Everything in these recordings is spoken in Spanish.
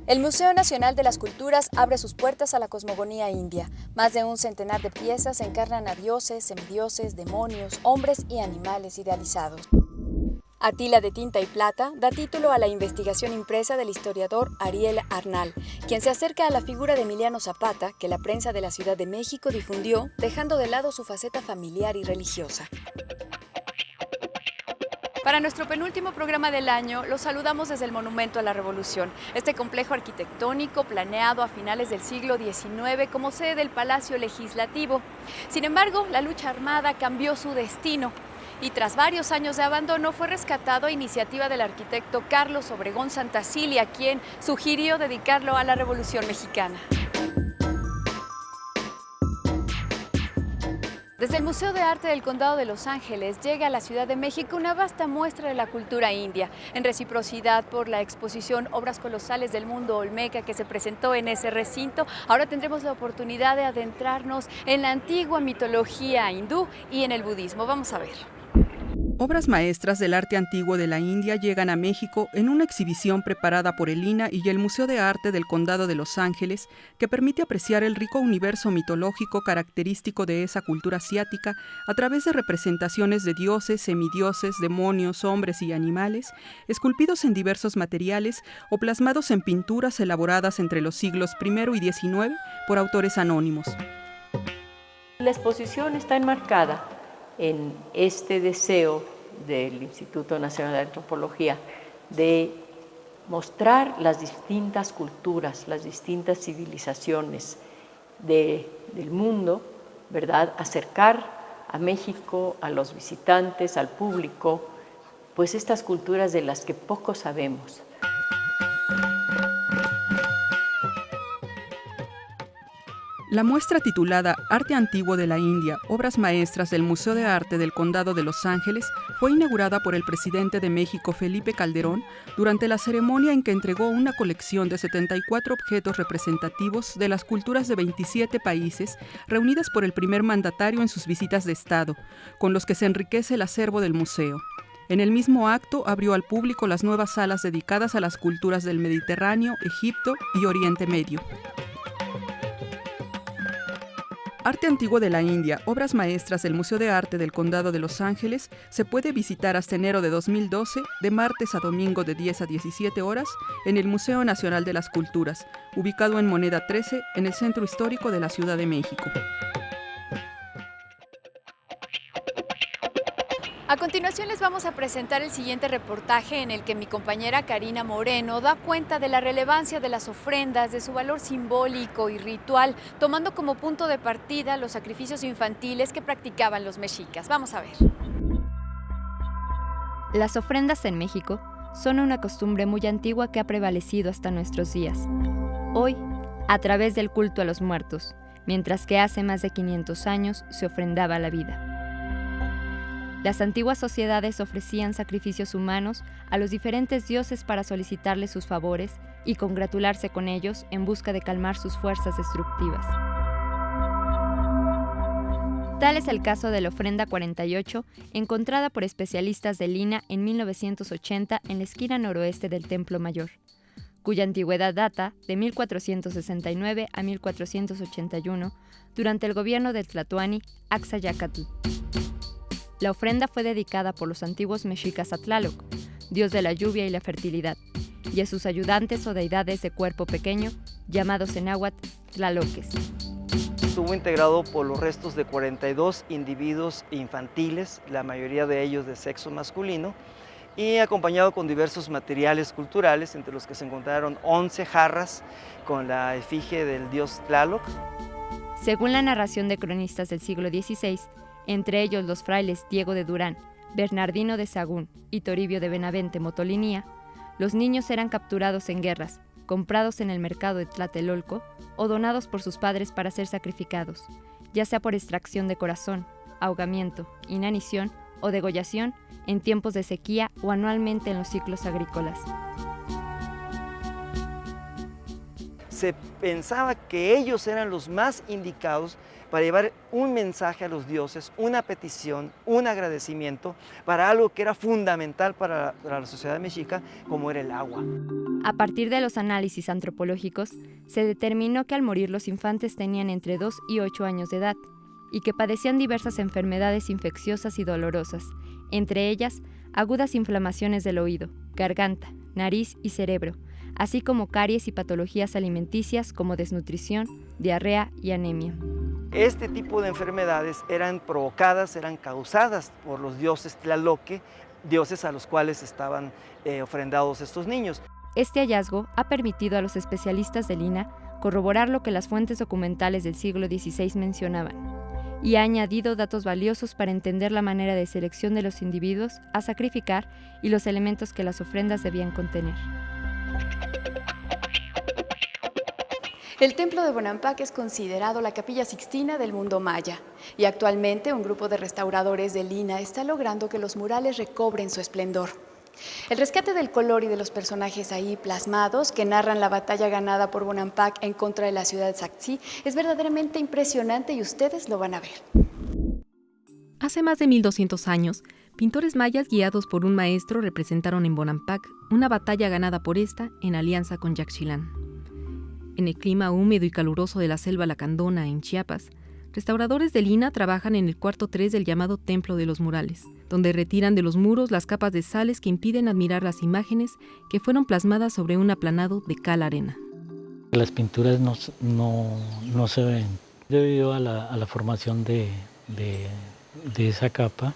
El Museo Nacional de las Culturas abre sus puertas a la cosmogonía india. Más de un centenar de piezas encarnan a dioses, semidioses, demonios, hombres y animales idealizados. Atila de tinta y plata da título a la investigación impresa del historiador Ariel Arnal, quien se acerca a la figura de Emiliano Zapata, que la prensa de la Ciudad de México difundió, dejando de lado su faceta familiar y religiosa. Para nuestro penúltimo programa del año, los saludamos desde el Monumento a la Revolución, este complejo arquitectónico planeado a finales del siglo XIX como sede del Palacio Legislativo. Sin embargo, la lucha armada cambió su destino y tras varios años de abandono fue rescatado a iniciativa del arquitecto Carlos Obregón Santacilia, quien sugirió dedicarlo a la Revolución Mexicana. Desde el Museo de Arte del Condado de Los Ángeles llega a la Ciudad de México una vasta muestra de la cultura india, en reciprocidad por la exposición Obras Colosales del Mundo Olmeca que se presentó en ese recinto. Ahora tendremos la oportunidad de adentrarnos en la antigua mitología hindú y en el budismo. Vamos a ver. Obras maestras del arte antiguo de la India llegan a México en una exhibición preparada por el INAH y el Museo de Arte del Condado de Los Ángeles, que permite apreciar el rico universo mitológico característico de esa cultura asiática a través de representaciones de dioses, semidioses, demonios, hombres y animales, esculpidos en diversos materiales o plasmados en pinturas elaboradas entre los siglos I y XIX por autores anónimos. La exposición está enmarcada en este deseo del Instituto Nacional de Antropología de mostrar las distintas culturas, las distintas civilizaciones del mundo, ¿verdad? Acercar a México, a los visitantes, al público, pues estas culturas de las que poco sabemos. La muestra titulada Arte Antiguo de la India, Obras Maestras del Museo de Arte del Condado de Los Ángeles fue inaugurada por el presidente de México, Felipe Calderón, durante la ceremonia en que entregó una colección de 74 objetos representativos de las culturas de 27 países reunidas por el primer mandatario en sus visitas de Estado, con los que se enriquece el acervo del museo. En el mismo acto abrió al público las nuevas salas dedicadas a las culturas del Mediterráneo, Egipto y Oriente Medio. Arte Antiguo de la India, Obras Maestras del Museo de Arte del Condado de Los Ángeles, se puede visitar hasta enero de 2012, de martes a domingo de 10 a 17 horas, en el Museo Nacional de las Culturas, ubicado en Moneda 13, en el Centro Histórico de la Ciudad de México. A continuación les vamos a presentar el siguiente reportaje en el que mi compañera Karina Moreno da cuenta de la relevancia de las ofrendas, de su valor simbólico y ritual, tomando como punto de partida los sacrificios infantiles que practicaban los mexicas. Vamos a ver. Las ofrendas en México son una costumbre muy antigua que ha prevalecido hasta nuestros días. Hoy, a través del culto a los muertos, mientras que hace más de 500 años se ofrendaba a la vida. Las antiguas sociedades ofrecían sacrificios humanos a los diferentes dioses para solicitarles sus favores y congratularse con ellos en busca de calmar sus fuerzas destructivas. Tal es el caso de la ofrenda 48, encontrada por especialistas del INAH en 1980 en la esquina noroeste del Templo Mayor, cuya antigüedad data de 1469 a 1481 durante el gobierno del Tlatoani Axayacatl. La ofrenda fue dedicada por los antiguos mexicas a Tlaloc, dios de la lluvia y la fertilidad, y a sus ayudantes o deidades de cuerpo pequeño, llamados en náhuatl tlaloques. Estuvo integrado por los restos de 42 individuos infantiles, la mayoría de ellos de sexo masculino, y acompañado con diversos materiales culturales, entre los que se encontraron 11 jarras con la efigie del dios Tlaloc. Según la narración de cronistas del siglo XVI, entre ellos los frailes Diego de Durán, Bernardino de Sahagún y Toribio de Benavente Motolinía, los niños eran capturados en guerras, comprados en el mercado de Tlatelolco o donados por sus padres para ser sacrificados, ya sea por extracción de corazón, ahogamiento, inanición o degollación en tiempos de sequía o anualmente en los ciclos agrícolas. se pensaba que ellos eran los más indicados para llevar un mensaje a los dioses, una petición, un agradecimiento para algo que era fundamental para la sociedad mexica, como era el agua. A partir de los análisis antropológicos, se determinó que al morir los infantes tenían entre 2 y 8 años de edad y que padecían diversas enfermedades infecciosas y dolorosas, entre ellas agudas inflamaciones del oído, garganta, nariz y cerebro, así como caries y patologías alimenticias como desnutrición, diarrea y anemia. Este tipo de enfermedades eran causadas por los dioses Tlaloque, dioses a los cuales estaban ofrendados estos niños. Este hallazgo ha permitido a los especialistas del INAH corroborar lo que las fuentes documentales del siglo XVI mencionaban, y ha añadido datos valiosos para entender la manera de selección de los individuos a sacrificar y los elementos que las ofrendas debían contener. El templo de Bonampak es considerado la Capilla Sixtina del mundo maya y actualmente un grupo de restauradores del INAH está logrando que los murales recobren su esplendor. El rescate del color y de los personajes ahí plasmados que narran la batalla ganada por Bonampak en contra de la ciudad de Sacsayhuamán es verdaderamente impresionante y ustedes lo van a ver. Hace más de 1200 años, pintores mayas guiados por un maestro representaron en Bonampak una batalla ganada por esta en alianza con Yaxchilán. En el clima húmedo y caluroso de la selva lacandona en Chiapas, restauradores del INAH trabajan en el cuarto 3 del llamado Templo de los Murales, donde retiran de los muros las capas de sales que impiden admirar las imágenes que fueron plasmadas sobre un aplanado de cal arena. Las pinturas no se ven debido a la formación de esa capa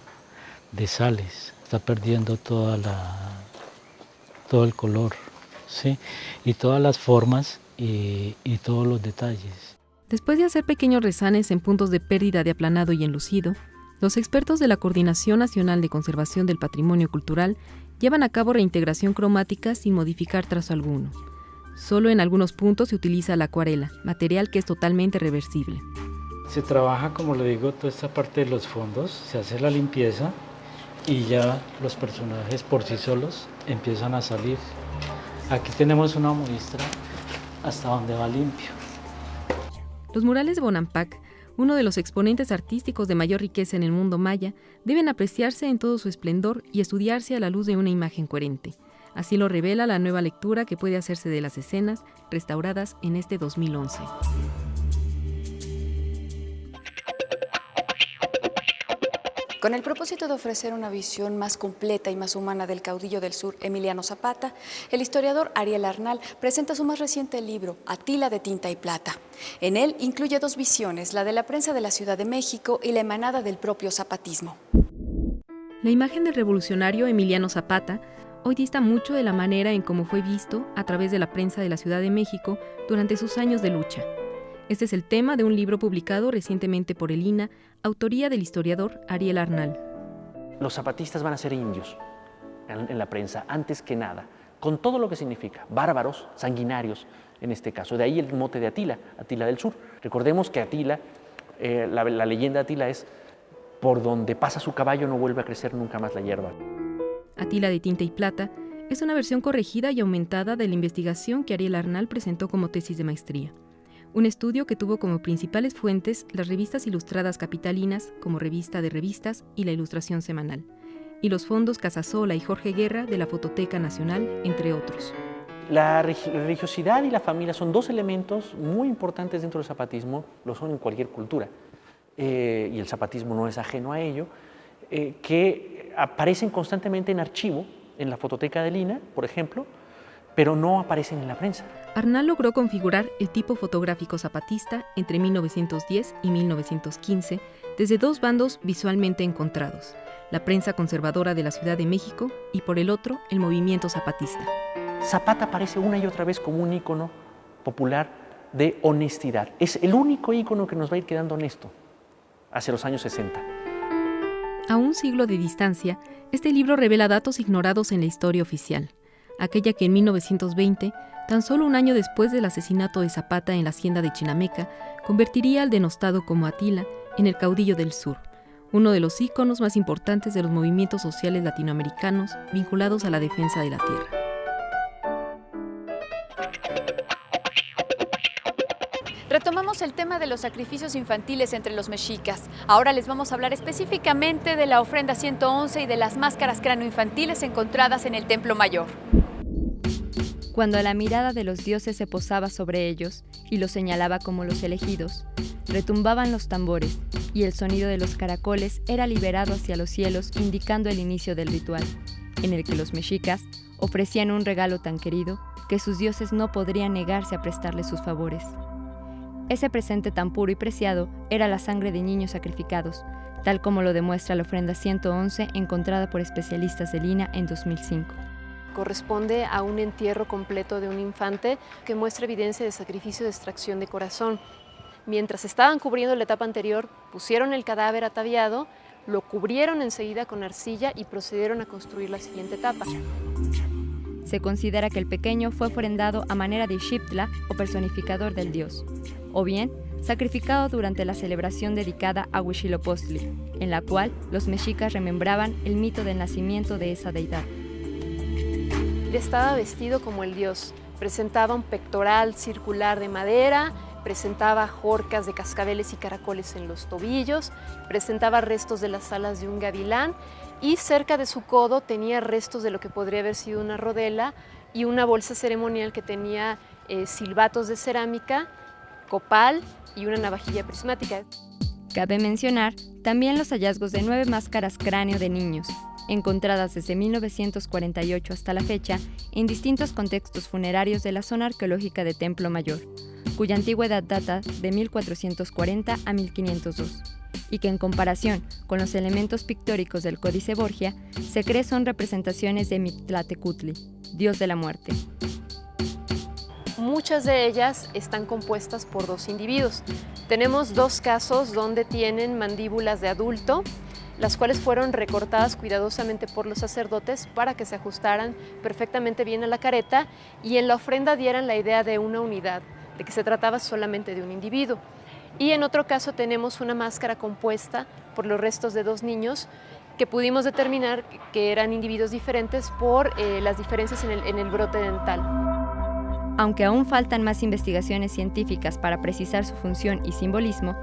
de sales. Está perdiendo todo el color, ¿sí? Y todas las formas y todos los detalles. Después de hacer pequeños resanes en puntos de pérdida de aplanado y enlucido, los expertos de la Coordinación Nacional de Conservación del Patrimonio Cultural llevan a cabo reintegración cromática sin modificar trazo alguno. Solo en algunos puntos se utiliza la acuarela, material que es totalmente reversible. Se trabaja, como le digo, toda esta parte de los fondos, se hace la limpieza y ya los personajes por sí solos empiezan a salir. Aquí tenemos una muestra hasta donde va limpio. Los murales de Bonampak, uno de los exponentes artísticos de mayor riqueza en el mundo maya, deben apreciarse en todo su esplendor y estudiarse a la luz de una imagen coherente. Así lo revela la nueva lectura que puede hacerse de las escenas restauradas en este 2011. Con el propósito de ofrecer una visión más completa y más humana del caudillo del sur, Emiliano Zapata, el historiador Ariel Arnal presenta su más reciente libro, Atila de tinta y plata. En él incluye 2 visiones, la de la prensa de la Ciudad de México y la emanada del propio zapatismo. La imagen del revolucionario Emiliano Zapata hoy dista mucho de la manera en cómo fue visto a través de la prensa de la Ciudad de México durante sus años de lucha. Este es el tema de un libro publicado recientemente por el INAH, autoría del historiador Ariel Arnal. Los zapatistas van a ser indios en la prensa, antes que nada, con todo lo que significa, bárbaros, sanguinarios en este caso. De ahí el mote de Atila, Atila del Sur. Recordemos que Atila, la leyenda de Atila es, por donde pasa su caballo no vuelve a crecer nunca más la hierba. Atila de tinta y plata es una versión corregida y aumentada de la investigación que Ariel Arnal presentó como tesis de maestría. Un estudio que tuvo como principales fuentes las revistas ilustradas capitalinas como Revista de Revistas y La Ilustración Semanal, y los fondos Casasola y Jorge Guerra de la Fototeca Nacional, entre otros. La religiosidad y la familia son 2 elementos muy importantes dentro del zapatismo, lo son en cualquier cultura, y el zapatismo no es ajeno a ello, que aparecen constantemente en archivo, en la fototeca del INAH, por ejemplo, pero no aparecen en la prensa. Arnal logró configurar el tipo fotográfico zapatista entre 1910 y 1915 desde 2 bandos visualmente encontrados, la prensa conservadora de la Ciudad de México y por el otro, el movimiento zapatista. Zapata aparece una y otra vez como un ícono popular de honestidad. Es el único ícono que nos va a ir quedando honesto hacia los años 60. A un siglo de distancia, este libro revela datos ignorados en la historia oficial, aquella que en 1920, tan solo un año después del asesinato de Zapata en la hacienda de Chinameca, convertiría al denostado como Atila en el caudillo del sur, uno de los íconos más importantes de los movimientos sociales latinoamericanos vinculados a la defensa de la tierra. el tema de los sacrificios infantiles entre los mexicas. Ahora les vamos a hablar específicamente de la ofrenda 111 y de las máscaras cráneo-infantiles encontradas en el Templo Mayor. Cuando la mirada de los dioses se posaba sobre ellos y los señalaba como los elegidos, retumbaban los tambores y el sonido de los caracoles era liberado hacia los cielos, indicando el inicio del ritual, en el que los mexicas ofrecían un regalo tan querido que sus dioses no podrían negarse a prestarle sus favores. Ese presente tan puro y preciado era la sangre de niños sacrificados, tal como lo demuestra la ofrenda 111 encontrada por especialistas de Lina en 2005. Corresponde a un entierro completo de un infante que muestra evidencia de sacrificio de extracción de corazón. Mientras estaban cubriendo la etapa anterior, pusieron el cadáver ataviado, lo cubrieron enseguida con arcilla y procedieron a construir la siguiente etapa. Se considera que el pequeño fue ofrendado a manera de Xiptla o personificador del dios, o bien sacrificado durante la celebración dedicada a Huitzilopochtli, en la cual los mexicas remembraban el mito del nacimiento de esa deidad. Estaba vestido como el dios, presentaba un pectoral circular de madera, presentaba jorcas de cascabeles y caracoles en los tobillos, presentaba restos de las alas de un gavilán y cerca de su codo tenía restos de lo que podría haber sido una rodela y una bolsa ceremonial que tenía silbatos de cerámica, copal y una navajilla prismática. Cabe mencionar también los hallazgos de 9 máscaras cráneo de niños, encontradas desde 1948 hasta la fecha en distintos contextos funerarios de la zona arqueológica de Templo Mayor, cuya antigüedad data de 1440 a 1502, y que en comparación con los elementos pictóricos del Códice Borgia, se cree son representaciones de Mictlatecutli, dios de la muerte. Muchas de ellas están compuestas por 2 individuos. Tenemos 2 casos donde tienen mandíbulas de adulto, las cuales fueron recortadas cuidadosamente por los sacerdotes para que se ajustaran perfectamente bien a la careta y en la ofrenda dieran la idea de una unidad, de que se trataba solamente de un individuo. Y en otro caso tenemos una máscara compuesta por los restos de 2 niños que pudimos determinar que eran individuos diferentes por las diferencias en el brote dental. Aunque aún faltan más investigaciones científicas para precisar su función y simbolismo,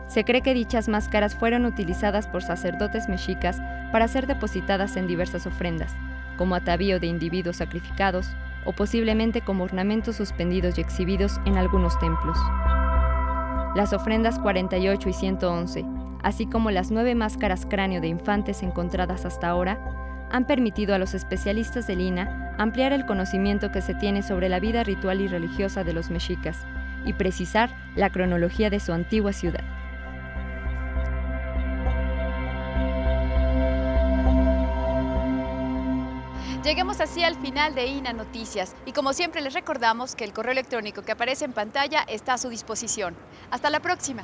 se cree que dichas máscaras fueron utilizadas por sacerdotes mexicas para ser depositadas en diversas ofrendas, como atavío de individuos sacrificados o posiblemente como ornamentos suspendidos y exhibidos en algunos templos. Las ofrendas 48 y 111, así como las 9 máscaras cráneo de infantes encontradas hasta ahora, han permitido a los especialistas de Lina ampliar el conocimiento que se tiene sobre la vida ritual y religiosa de los mexicas y precisar la cronología de su antigua ciudad. Llegamos así al final de INA Noticias y como siempre les recordamos que el correo electrónico que aparece en pantalla está a su disposición. Hasta la próxima.